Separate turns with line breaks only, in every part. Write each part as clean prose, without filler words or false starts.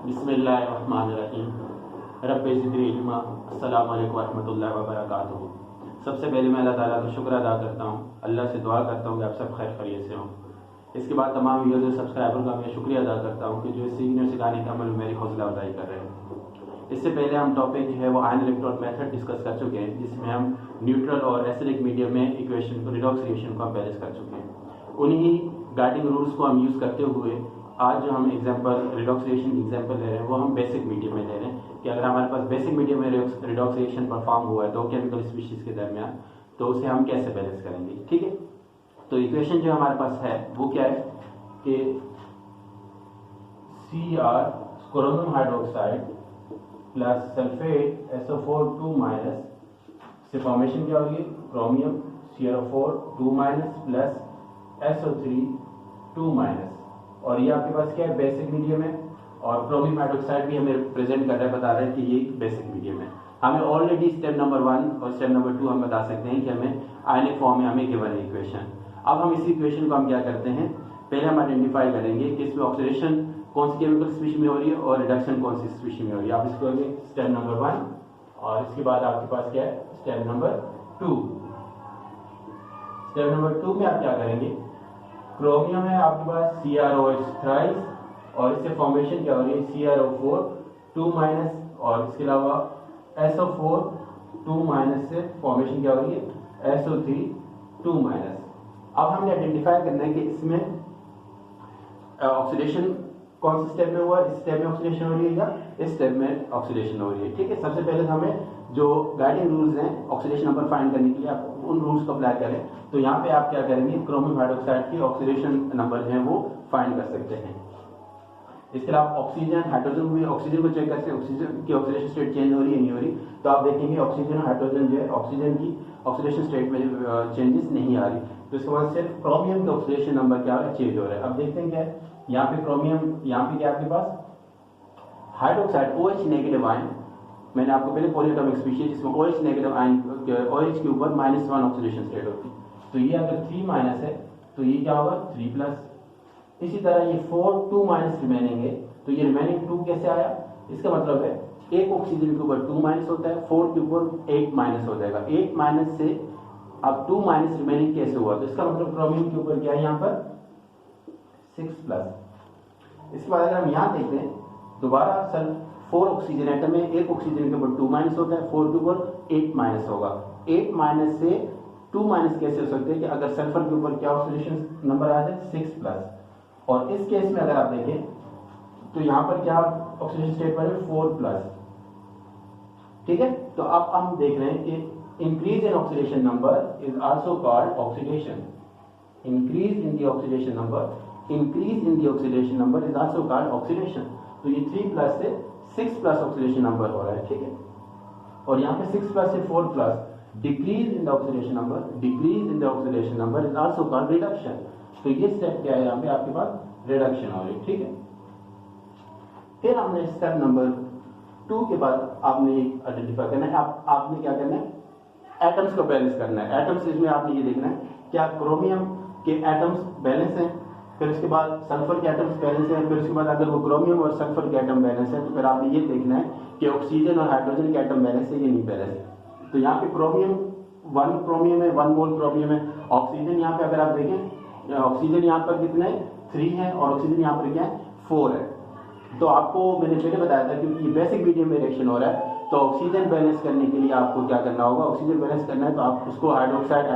बिस्मिल्लाहिर्रहमानिर्रहीम। रब्बि ज़िदनी इल्मा। अस्सलामु अलैकुम वरहमतुल्लाहि वबरकातुहू। सबसे पहले मैं अल्लाह ताला का शुक्र अदा करता हूँ, अल्लाह से दुआ करता हूँ कि आप सब खैर खैरियत से हों। इसके बाद तमाम व्यूअर्स सब्सक्राइबर का मैं शुक्रिया अदा करता हूँ कि जो सीखने और सिखाने के अमल में मेरी हौसला अफजाई कर रहे हैं। इससे पहले हम टॉपिक जो है वो आयन इलेक्ट्रोड मेथड डिस्कस कर चुके हैं, जिसमें हम न्यूट्रल और एसिडिक मीडियम में इक्वेशन को रिडॉक्स रिएक्शन को हम बैलेंस कर चुके हैं। उन्हीं गाइडिंग रूल्स को हम यूज़ करते हुए आज जो हम एग्जांपल रिडॉक्स रिएक्शन एग्जांपल ले रहे हैं वो हम बेसिक मीडियम में ले रहे हैं कि अगर हमारे पास बेसिक मीडियम में रिडॉक्स रिएक्शन परफॉर्म हुआ है दो केमिकल स्पीशीज के दरमियान, तो उसे हम कैसे बैलेंस करेंगे। ठीक है, तो इक्वेशन जो हमारे पास है वो क्या है कि Cr chromium hydroxide plus sulphate SO4 2 minus से फॉर्मेशन क्या होगी, chromium CrO4 2 minus plus SO3 2 minus, और ये आपके पास क्या है, बेसिक मीडियम है। और क्रोमियम हाइड्रोक्साइड भी हमें प्रेजेंट कर रहा है, बता रहा है कि ये बेसिक मीडियम है। हमें ऑलरेडी स्टेप नंबर 1 और स्टेप नंबर 2 हम बता सकते हैं कि हमें आयनिक फॉर्म में हमें गिवन है इक्वेशन। अब हम इसी इक्वेशन को हम क्या करते हैं, पहले हम आइडेंटिफाई करेंगे कि इसमें ऑक्सीडेशन कौन सी केमिकल स्पीशीज में हो रही है और रिडक्शन कौन सी स्पीशीज में हो रही है। आप इसको स्टेप नंबर 1 और इसके बाद आपके पास क्या है स्टेप नंबर 2। स्टेप नंबर 2 में आप क्या करेंगे, क्रोमियम है आपके पास CrOH थ्राइस और इससे फॉर्मेशन क्या हो रही है CrO4 2 माइनस, और इसके अलावा SO4 2 माइनस से फॉर्मेशन क्या हो रही है SO3 2 माइनस। अब हमने आइडेंटिफाई करना है कि इसमें ऑक्सीडेशन कौन से स्टेप में हुआ, इस स्टेप में ऑक्सीडेशन हो रही है या इस स्टेप में ऑक्सीडेशन हो रही है। ठीक है, सबसे पहले हमें जो गाइडिंग रूल्स हैं ऑक्सीडेशन नंबर फाइंड करने के लिए आप उन रूल्स को अप्लाई करें। तो यहाँ पे आप क्या करेंगे, क्रोमियम हाइड्रोक्साइड की ऑक्सीडेशन नंबर जो है वो फाइंड कर सकते हैं। इसके अलावा ऑक्सीजन हाइड्रोजन भी, ऑक्सीजन को चेक करते हैं ऑक्सीजन की ऑक्सीडेशन स्टेट चेंज हो रही है नहीं हो रही, तो आप देखेंगे ऑक्सीजन और हाइड्रोजन जो है ऑक्सीजन की ऑक्सीडेशन स्टेट में चेंजेस नहीं आ रही, तो इसके बाद सिर्फ क्रोमियम का ऑक्सीडेशन नंबर क्या है चेंज हो रहा है। अब देखते हैं क्या है, यहाँ पे क्रोमियम, यहाँ पे क्या आपके पास हाइड्रोक्साइड OH नेगेटिव आयन, मैंने आपको पहले पॉलीएटॉमिक स्पीशीज जिसमें OH नेगेटिव आयन OH के ऊपर -1 ऑक्सीडेशन स्टेट होती है, तो ये अगर 3 माइनस है तो ये क्या होगा 3 प्लस। इसी तरह ये 4 2 माइनस रिमेनिंग है, तो ये रिमेनिंग 2 कैसे आया, इसका मतलब है एक ऑक्सीजन के ऊपर 2 माइनस होता है, 4 के ऊपर 8 माइनस हो जाएगा। 8 माइनस से अब 2 माइनस रिमेनिंग कैसे हुआ, तो इसका मतलब क्रोमियम के ऊपर क्या है यहाँ पर 6 प्लस। इसके बाद अगर हम यहाँ देखते हैं दोबारा सर 4 ऑक्सीजन एटम में, एक ऑक्सीजन के ऊपर 2 माइनस होता है, 4 के ऊपर 8 माइनस होगा। 8 माइनस से 2 माइनस कैसे हो सकते हैं कि अगर सल्फर के ऊपर क्या ऑक्सीडेशन नंबर आ जाए 6 प्लस, और इस केस में अगर आप देखें तो यहाँ पर क्या ऑक्सीडेशन स्टेट पर है 4 प्लस। ठीक है, तो अब हम देख रहे हैं कि increase in oxidation number is also called oxidation. Increase in the oxidation number, increase in the oxidation number is also called oxidation. तो ये 3 प्लस से 6 प्लस ऑक्सीडेशन नंबर हो रहा है। ठीक है, और यहाँ पे 6 प्लस से 4 plus, decrease in the oxidation number, decrease in the oxidation number is also called reduction. तो ये स्टेप क्या है, यहाँ पे आपके पास रिडक्शन हो रही है। ठीक है, फिर हमने स्टेप नंबर 2 के बाद आपने आइडेंटिफाई करना है, आपने क्या करना है एटम्स को बैलेंस करना है। एटम्स इसमें आपने ये देखना है क्या क्रोमियम के एटम्स बैलेंस हैं, फिर उसके बाद सल्फर के एटम्स बैलेंस हैं, फिर उसके बाद अगर वो क्रोमियम और सल्फर के एटम बैलेंस है तो फिर आपने ये देखना है कि ऑक्सीजन और हाइड्रोजन के एटम बैलेंस है ये नहीं बैलेंस है। तो यहाँ पे क्रोमियम 1 क्रोमियम है, 1 मोल क्रोमियम है। ऑक्सीजन यहाँ पे अगर आप देखें ऑक्सीजन यहाँ पर कितने 3 है और ऑक्सीजन यहाँ पर क्या है 4 है। तो आपको मैंने पहले बताया था क्योंकि ये बेसिक मीडियम में रिएक्शन हो रहा है, तो ऑक्सीजन बैलेंस करने के लिए आपको क्या करना होगा, ऑक्सीजन बैलेंस करना है तो आप उसको हाइड्रोक्साइड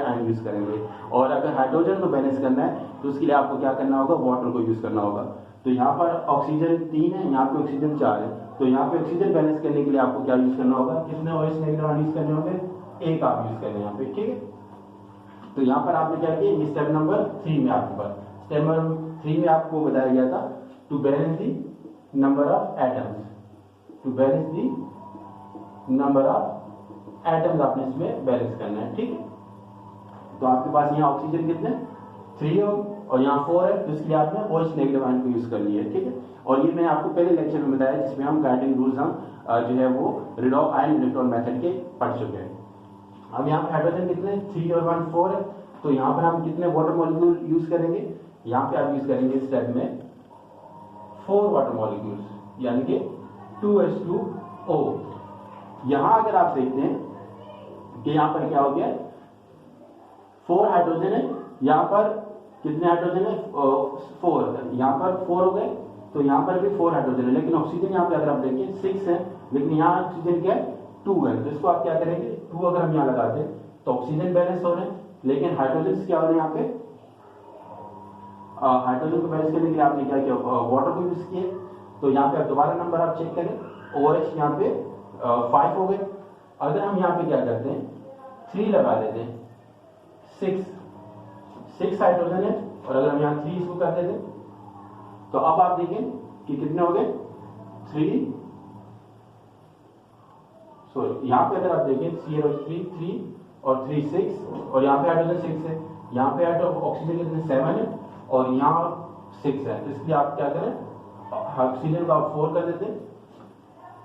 आयन यूज करेंगे, और अगर हाइड्रोजन को बैलेंस करना है तो उसके लिए आपको क्या करना होगा, वाटर को यूज करना होगा। तो यहाँ पर ऑक्सीजन 3 है, यहाँ पे ऑक्सीजन 4 है, तो यहाँ पे ऑक्सीजन बैलेंस करने के लिए आपको क्या यूज करना होगा, कितने OH नेगेटिव आयन यूज करने होंगे, 1 आप यूज करें यहाँ पे। ठीक है, तो यहाँ पर आपने क्या किया, स्टेप नंबर 3 में आपके पास स्टेप नंबर 3 में आपको बताया गया था to balance the number of atoms, to balance the number of atoms आपने इसमें बैलेंस करना है। ठीक है, तो आपके पास यहाँ ऑक्सीजन कितने 3 हो और यहाँ 4 है, तो इसलिए आपने OH नेगेटिव आयन को यूज कर लिया है। ठीक है, और ये मैंने आपको पहले लेक्चर में बताया जिसमें हम गाइडिंग रूल्स हम जो है वो रिडॉक्स आयन इलेक्ट्रॉन मेथड के पढ़ चुके हैं। अब यहाँ पे हाइड्रोजन कितने 3 और 1 4 है, तो यहाँ पर हम कितने वाटर मॉलिक्यूल यूज करेंगे, यहाँ पे आप यूज करेंगे स्टेप में 4 वाटर मॉलिक्यूल्स, यानी कि 2H2O। यहां अगर आप देखते हैं कि यहां पर क्या हो गया, 4 हाइड्रोजन है, यहां पर कितने हाइड्रोजन है, 4, यहां पर 4 हो गए, तो यहां पर भी 4 हाइड्रोजन है, लेकिन ऑक्सीजन यहां पे अगर आप देखें 6 है, लेकिन यहां ऑक्सीजन क्या है, 2 है। तो इसको आप क्या करेंगे, 2 अगर हम यहां लगाते हैं तो ऑक्सीजन बैलेंस हो रहे हैं, लेकिन हाइड्रोजन क्या हो रहे हैं यहाँ पे, हाइड्रोजन को बैलेंस करने के लिए आपने क्या किया, वाटर को यूज किए। तो यहाँ पे दोबारा नंबर आप चेक करें, OH यहाँ पे 5 हो गए। अगर हम यहाँ पे क्या करते हैं, 3 लगा देते हैं, 6 हाइड्रोजन है, और अगर हम यहाँ 3 इसको कर देते तो अब आप देखें कि कितने हो गए, 3, सॉरी यहाँ पे अगर आप देखें 3 और 3 6, और यहाँ पे हाइड्रोजन 6 है, यहाँ पे ऑक्सीजन कितने 7 है, और यहाँ 6 है। इसलिए आप क्या करें, ऑक्सीजन को आप 4 कर देते हैं,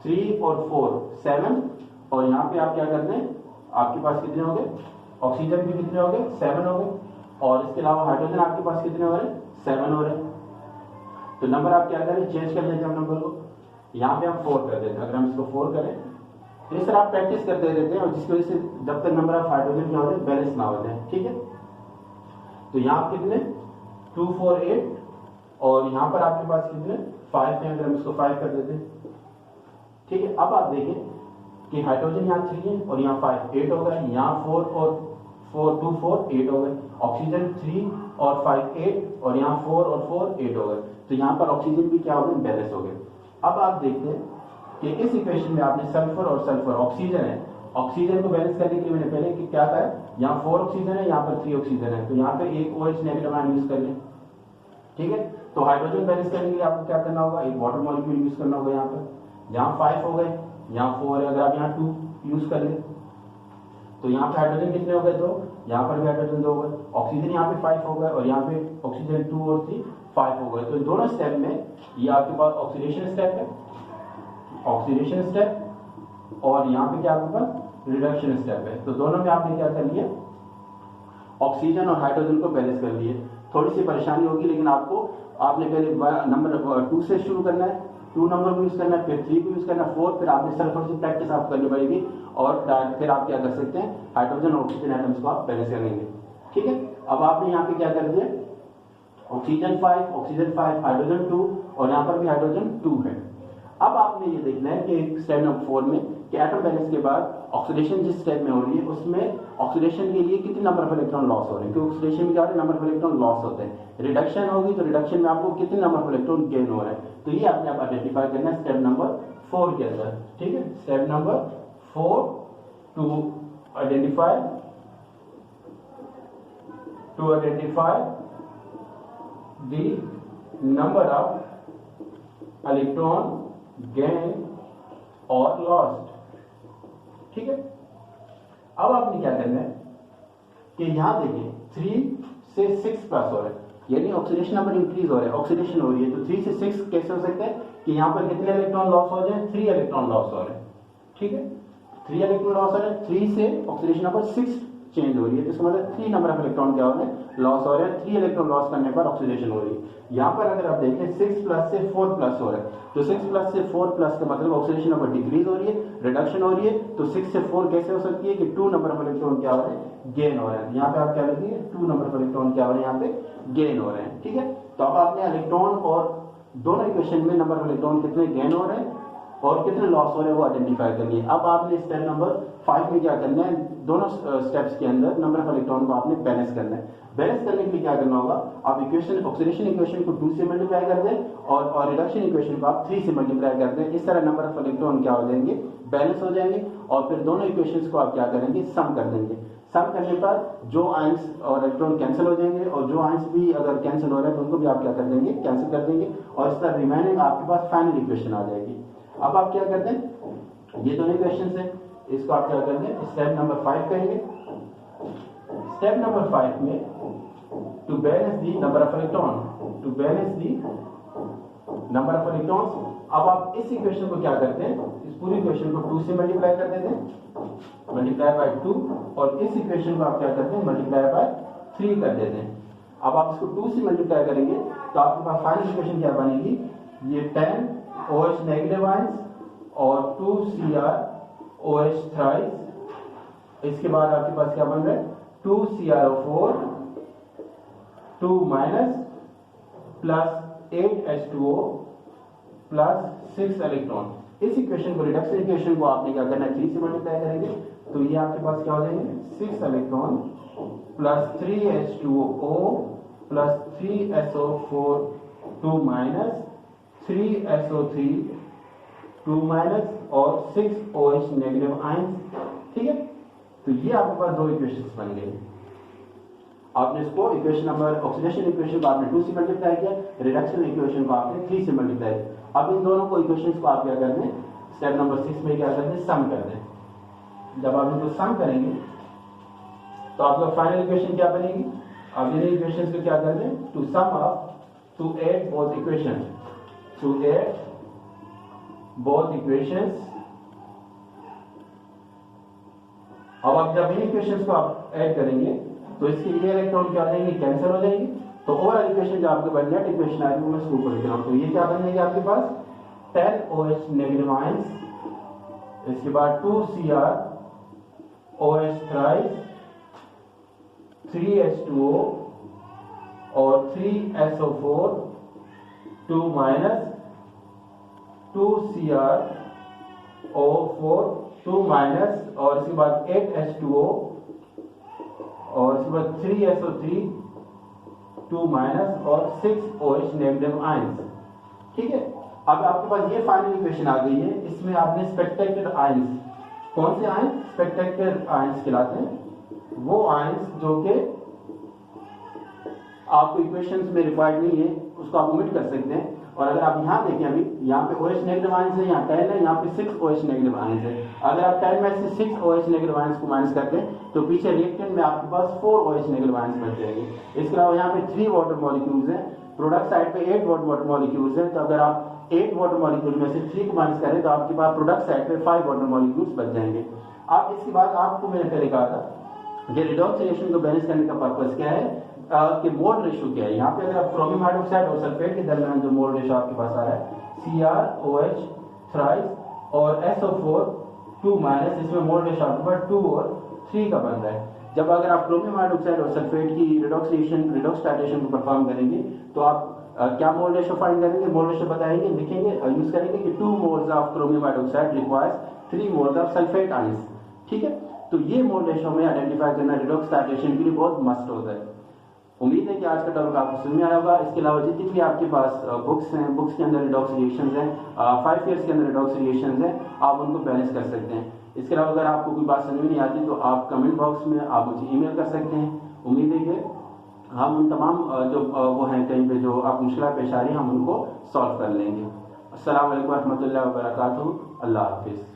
3 और 4 7, और यहाँ पे आप क्या करते हैं, आपके पास कितने हो गए, ऑक्सीजन भी कितने हो गए, 7 हो गए, और इसके अलावा हाइड्रोजन आपके पास कितने हो रहे हैं, 7 हो रहे हैं। तो नंबर आप क्या करें, चेंज कर लेते हैं नंबर को, यहाँ पे हम 4 कर देते हैं। अगर हम इसको 4 करें तो इस तरह आप प्रैक्टिस करते रहते हैं, और जिसकी वजह से जब तक नंबर ऑफ हाइड्रोजन क्या होते हैं, बैलेंस ना होते हैं, ठीक है। तो यहाँ कितने 2 4 8, और यहाँ पर आपके पास कितने 5 है, अगर हम इसको 5 कर देते हैं, ठीक है। अब आप देखें कि हाइड्रोजन यहाँ 3 है, और यहाँ 5 8 हो गए, यहाँ 4 और 2 4 8 हो गए, ऑक्सीजन 3 और 5 8, और यहाँ 4 और 4 8 हो गए। तो यहाँ पर ऑक्सीजन भी क्या हो गए, बैलेंस हो गए। अब आप देखते हैं कि इस इक्वेशन में आपने सल्फर और सल्फर, ऑक्सीजन है, ऑक्सीजन को बैलेंस करने के लिए मैंने पहले कि क्या कहा है, यहाँ 4 ऑक्सीजन है, यहाँ पर 3 ऑक्सीजन है, तो यहाँ पे एक OH नेगेटिव आयन यूज कर लें, ठीक है। तो हाइड्रोजन बैलेंस करने के लिए आपको क्या करना होगा, एक वाटर मॉलिक्यूल यूज करना होगा। यहाँ पर यहाँ 5 हो गए, यहाँ 4 है, अगर आप यहाँ 2 यूज कर लें तो यहाँ पे हाइड्रोजन कितने हो गए, 2, यहाँ पर भी हाइड्रोजन 2 हो गए, ऑक्सीजन यहाँ पे 5 हो गए, और यहाँ पे ऑक्सीजन 2 और 3 5 हो गए। तो दोनों स्टेप में ये आपके पास ऑक्सीडेशन स्टेप है, ऑक्सीडेशन स्टेप, और यहाँ पे क्या आपके पास रिडक्शन स्टेप है। तो दोनों में आपने क्या कर लिया, ऑक्सीजन और हाइड्रोजन को बैलेंस कर लिए। थोड़ी सी परेशानी होगी, लेकिन आपने पहले नंबर 2 से शुरू करना है, 2 नंबर को यूज करना है, फिर 3 को यूज करना है, 4, फिर आपने सर थोड़ी सी प्रैक्टिस आपको करनी पड़ेगी, और फिर आप क्या कर सकते हैं, हाइड्रोजन और ऑक्सीजन एटम्स को आप बैलेंस करेंगे, ठीक है। अब आपने यहाँ पे क्या कर दिया, ऑक्सीजन 5, हाइड्रोजन 2, और यहाँ पर भी हाइड्रोजन 2 है। अब आपने ये देखना है कि स्टेप नंबर 4 में कि एटम बैलेंस के बाद ऑक्सीडेशन जिस स्टेप में हो रही है उसमें ऑक्सीडेशन के लिए कितने नंबर ऑफ इलेक्ट्रॉन लॉस हो रहे हैं, क्योंकि ऑक्सीडेशन में क्या हो रहा है, नंबर ऑफ इलेक्ट्रॉन लॉस होते हैं। रिडक्शन होगी तो रिडक्शन में आपको कितने नंबर ऑफ इलेक्ट्रॉन गेन हो रहे हैं, तो ये आपने आप आइडेंटिफाई करना है स्टेप नंबर 4 के अंदर, ठीक है। Step number 4 to identify the number of electron gain और लॉस्ट, ठीक है। अब आपने क्या करना है कि यहां देखिए 3 से 6 प्लस हो रहा है, यानी ऑक्सीडेशन नंबर इंक्रीज हो रहा है, ऑक्सीडेशन हो रही है, तो 3 से 6 कैसे हो सकता है कि यहां पर कितने इलेक्ट्रॉन लॉस हो जाए, 3 इलेक्ट्रॉन लॉस हो रहे हैं, ठीक है। 3 इलेक्ट्रॉन लॉस हो रहे हैं, 3 से ऑक्सीडेशन नंबर 6 चेंज हो रही है, तो इसका मतलब 3 नंबर ऑफ इलेक्ट्रॉन क्या हो रहे हैं, लॉस हो रहे हैं। 3 इलेक्ट्रॉन लॉस करने पर ऑक्सीडेशन हो रही है। यहाँ पर अगर आप देखें 6 प्लस से 4 प्लस हो रहा है, तो 6 प्लस से 4 प्लस का मतलब ऑक्सीडेशन नंबर डिक्रीज हो रही है, रिडक्शन हो रही है। तो 6 से 4 कैसे हो सकती है कि 2 नंबर ऑफ इलेक्ट्रॉन क्या हो रहे हैं, गेन हो रहे हैं। यहाँ पे आप क्या लिखिए, 2 नंबर ऑफ इलेक्ट्रॉन क्या हो रहे हैं, यहाँ पे गेन हो रहे हैं, ठीक है। तो अब आपने इलेक्ट्रॉन और दोनों इक्वेशन में नंबर ऑफ इलेक्ट्रॉन कितने गेन हो रहे हैं और कितने लॉस हो रहे हैं वो आइडेंटिफाई करनी है। अब आपने स्टेप नंबर 5 में क्या करना है, दोनों स्टेप्स के अंदर नंबर ऑफ इलेक्ट्रॉन को आपने बैलेंस करना है। बैलेंस करने के लिए क्या करना होगा, आप इक्वेशन ऑक्सीडेशन इक्वेशन को 2 से मल्टीप्लाई कर दें और रिडक्शन इक्वेशन को आप 3 से मल्टीप्लाई कर दें। इस तरह नंबर ऑफ इलेक्ट्रॉन क्या हो जाएंगे, बैलेंस हो जाएंगे। और फिर दोनों इक्वेशंस को आप क्या करेंगे, सम कर देंगे। सम करने पर जो आयंस और इलेक्ट्रॉन कैंसिल हो जाएंगे, और जो आयंस भी अगर कैंसिल हो रहे हैं तो उनको भी आप क्या कर देंगे, कैंसिल कर देंगे। और इस तरह रिमेनिंग आपके पास फाइनल इक्वेशन आ जाएगी। अब आप क्या करते हैं, ये दोनों इक्वेशंस हैं, इसको आप क्या करते हैं, स्टेप नंबर 5 करेंगे। स्टेप नंबर 5 में to balance the number of electron, to balance the number of electrons. अब आप इस इक्वेशन को क्या करते हैं, इस पूरी इक्वेशन को 2 से मल्टीप्लाई कर देते हैं, मल्टीप्लाई बाय 2, और इस इक्वेशन को आप क्या करते हैं, मल्टीप्लाई बाय 3 कर देते हैं। अब आप इसको 2 से मल्टीप्लाई करेंगे तो आपके पास फाइनल इक्वेशन क्या बनेगी, ये 10 OH नेगेटिव आयंस और 2 Cr OH थ्राइस। इसके बाद आपके पास क्या बन रहा है 2 CrO4 2 minus plus 8 H2O plus 6 electron. इस इक्वेशन को रिडक्शन इक्वेशन को आपने क्या करना है 3 से मल्टीप्लाई करेंगे तो ये आपके पास क्या हो जाएंगे 6 electron plus 3 H2O plus 3 SO4 2 minus 3 SO3 2 minus और 6 OH नेगेटिव आयंस। ठीक है, तो ये आपके पास दो इक्वेशंस बन गए। आपने इसको इक्वेशन नंबर ऑक्सीडेशन इक्वेशन को आपने 2 से मल्टीप्लाई किया, रिडक्शन इक्वेशन को आपने 3 से मल्टीप्लाई किया। अब इन दोनों को इक्वेशंस को आप क्या कर दें स्टेप नंबर 6 में क्या कर दें सम कर दें। जब आप इनको सम करेंगे तो आपका फाइनल इक्वेशन क्या बनेगी। आप इन इक्वेशंस को क्या कर दें to sum up to add both equation to add both equations. अब आप जब इन इक्वेशंस को आप ऐड करेंगे तो इसके ये इलेक्ट्रॉन क्या हो जाएंगे कैंसिल हो जाएंगे। तो ओवरऑल इक्वेशन जो आपके पास नेट इक्वेशन आएगी वो मैं इसको ऊपर लिख रहा हूं। तो ये क्या बन जाएगी आपके पास 10 OH नेगेटिव आयंस, इसके बाद 2 Cr OH थ्राइस 3 H2O और 3 SO4 2 minus 2 Cr O4 2 minus और इसके बाद 8 H2O और इसके बाद 3 SO3 2 माइनस और 6 OH नेगेटिव आयंस। ठीक है, अब आपके पास ये फाइनल इक्वेशन आ गई है। इसमें आपने स्पेक्टेक्टेड आयंस, कौन से आयंस स्पेक्टेक्टेड आयंस कहलाते हैं, वो आयंस जो कि आपको इक्वेशंस में रिक्वायर्ड नहीं है उसको आप ओमिट कर सकते हैं। और अगर आप यहाँ देखें अभी यहाँ पे OH नेगेटिव आयंस है, यहाँ 10 है, यहाँ पे 6 OH नेगेटिव आयंस है। अगर आप 10 में से 6 OH नेगेटिव आयंस को माइनस करते हैं तो पीछे रिएक्टेंट में आपके पास 4 OH नेगेटिव आयंस बच जाएंगे। इसके अलावा यहाँ पे 3 वाटर मॉलिक्यूल्स हैं, प्रोडक्ट साइड पे 8 वाटर मॉलिक्यूल्स हैं। तो अगर आप 8 वाटर मॉलिक्यूल में से 3 को माइनस करें तो आपके पास प्रोडक्ट साइड पे 5 वाटर मॉलिक्यूल्स बच जाएंगे। अब इसके बाद आपको मैंने पहले कहा था कि रिडॉक्स रिएक्शन को बैलेंस करने का पर्पस क्या है कि मोल रेशियो क्या है। यहाँ पे अगर आप क्रोमियम हाइड्रोक्साइड और सल्फेट के दरमियान जो मोल रेशियो आपके पास आ रहा है CrOH थ्राइस और SO4 2 माइनस, इसमें मोल रेशियो आपके पास 2 और 3 का बन रहा है। जब अगर आप क्रोमियम हाइड्रोक्साइड और सल्फेट की रिडॉक्स टाइट्रेशन को परफॉर्म करेंगे तो आप क्या मोल रेशियो फाइंड करेंगे, मोल रेशियो बताएंगे, लिखेंगे यूज करेंगे कि 2 moles of chromium hydroxide requires 3 moles of sulphate ions. ठीक है, तो ये मोल रेशियो में आइडेंटिफाई करना रिडॉक्स टाइट्रेशन के लिए बहुत मस्ट होता है। उम्मीद है कि आज का टॉपिक आपको समझ में आया होगा। इसके अलावा जितनी भी आपके पास बुक्स हैं, बुक्स के अंदर रिडॉक्स रिएक्शंस हैं, 5 ईयर्स के अंदर रिडॉक्स रिएक्शंस हैं, आप उनको बैलेंस कर सकते हैं। इसके अलावा अगर आपको कोई बात समझ में नहीं आती तो आप कमेंट बॉक्स में आप मुझे ईमेल कर सकते हैं। उम्मीद है कि हम उन तमाम जो वो हैं कहीं पे जो आप मुश्किल पेश आ रही हैं हम उनको सॉल्व कर लेंगे। अस्सलाम वालेकुम रहमतुल्लाहि व बरकातहू। अल्लाह हाफिज़।